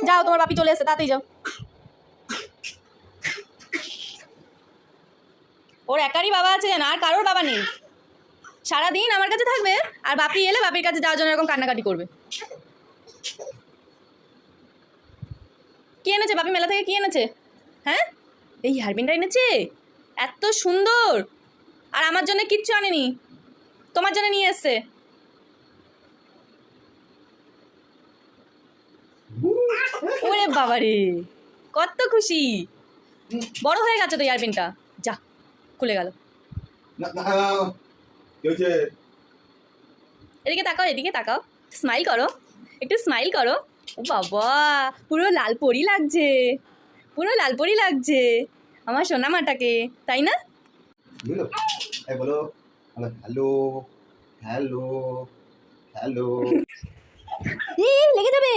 যাও, তোমার বাপি চলে এসে, তাড়াতাড়ি যাও। ওর একারই বাবা আছে না, আর কারোর বাবা নেই। সারাদিন আমার কাছে থাকবে, আর বাপি এলে বাপির কাছে যাওয়ার জন্য এরকম কান্নাকাটি করবে। কি এনেছে বাপি মেলা থেকে, কি এনেছে? হ্যাঁ, এই হেয়ারপিনটা এনেছে, এত সুন্দর। আর আমার জন্য কিচ্ছু আনেনি, তোমার জন্য নিয়ে এসছে। ওরে বাবা রে, কত খুশি, বড় হয়ে গেছে তো হেয়ারপিনটা। যা, খুলে গেল। এদিকে তাকাও, এদিকে তাকাও, স্মাইল করো, একটু স্মাইল করো। ও বাবা, পুরো লাল পরি লাগছে, পুরো লাল পরি লাগছে আমার সোনা মাটাকে, তাই না? বলো হ্যালো হ্যালো হ্যালো। লেগে যাবে।